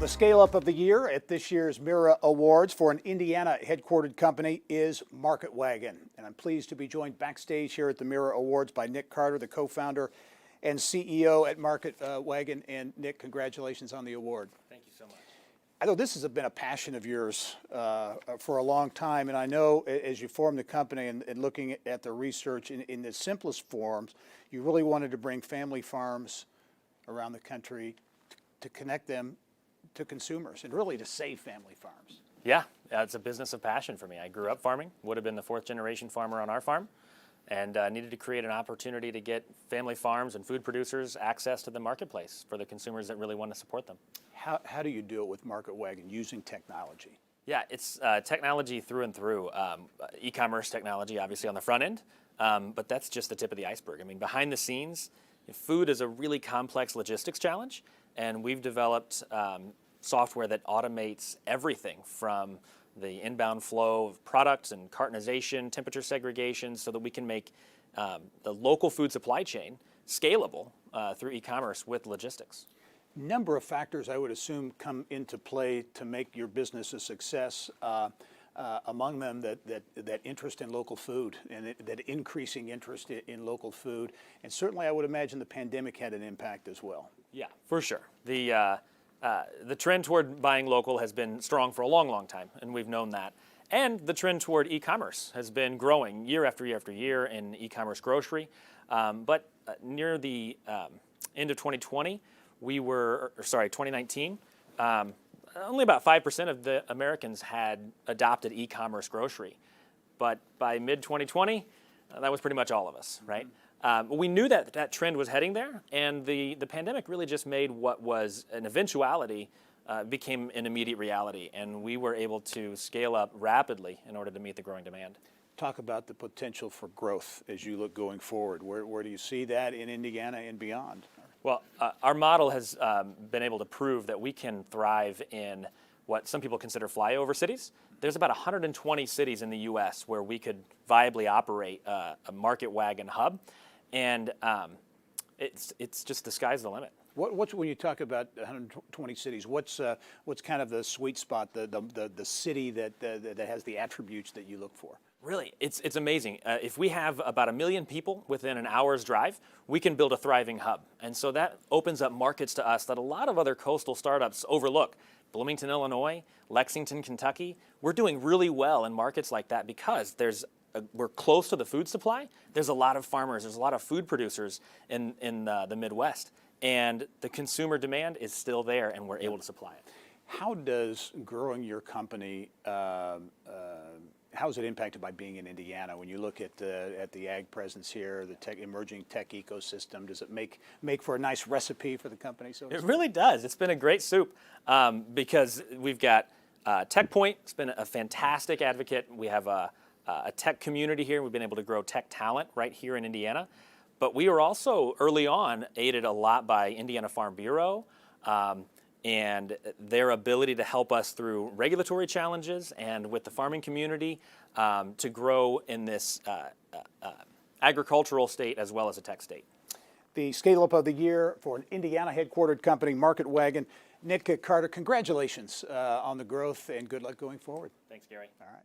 The scale-up of the year at this year's Mira Awards for an Indiana headquartered company is Wagon. And I'm pleased to be joined backstage here at the Mira Awards by Nick Carter, the co-founder and CEO at Wagon. And Nick, congratulations on the award. Thank you so much. I know this has been a passion of yours for a long time, and I know as you formed the company and looking at the research in the simplest forms, you really wanted to bring family farms around the country to connect them to consumers and really to save family farms. Yeah, it's a business of passion for me. I grew up farming, would have been the fourth generation farmer on our farm, and needed to create an opportunity to get family farms and food producers access to the marketplace for the consumers that really want to support them. How do you do it with Wagon using technology? Yeah, it's technology through and through. E-commerce technology, obviously, on the front end, but that's just the tip of the iceberg. I mean, behind the scenes, food is a really complex logistics challenge, and we've developed software that automates everything from the inbound flow of products and cartonization, temperature segregation, so that we can make the local food supply chain scalable through e-commerce with logistics. Number of factors, I would assume, come into play to make your business a success. Among them, that interest in local food and that increasing interest in local food, and certainly I would imagine the pandemic had an impact as well. Yeah, for sure. The trend toward buying local has been strong for a long, long time, and we've known that. And the trend toward e-commerce has been growing year after year after year in e-commerce grocery. But near the end of 2020, 2019, only about 5% of the Americans had adopted e-commerce grocery. But by mid-2020, that was pretty much all of us, right? We knew that trend was heading there, and the pandemic really just made what was an eventuality became an immediate reality, and we were able to scale up rapidly in order to meet the growing demand. Talk about the potential for growth as you look going forward. Where do you see that in Indiana and beyond? Well, our model has been able to prove that we can thrive in what some people consider flyover cities. There's about 120 cities in the U.S. where we could viably operate a market wagon hub, and it's just the sky's the limit. What's when you talk about 120 cities? What's kind of the sweet spot, the city that has the attributes that you look for? Really, it's amazing. If we have about 1 million people within an hour's drive, we can build a thriving hub. And so that opens up markets to us that a lot of other coastal startups overlook. Bloomington, Illinois, Lexington, Kentucky, we're doing really well in markets like that because we're close to the food supply. There's a lot of farmers, there's a lot of food producers in the Midwest. And the consumer demand is still there, and we're able to supply it. How does growing your company, how is it impacted by being in Indiana? When you look at the ag presence here, the emerging tech ecosystem, does it make for a nice recipe for the company? So it really does. It's been a great soup because we've got TechPoint. It's been a fantastic advocate. We have a tech community here. We've been able to grow tech talent right here in Indiana. But we were also early on aided a lot by Indiana Farm Bureau and their ability to help us through regulatory challenges and with the farming community to grow in this agricultural state as well as a tech state. The scale-up of the year for an Indiana headquartered company, Wagon. Nick Carter, congratulations on the growth and good luck going forward. Thanks, Gary. All right.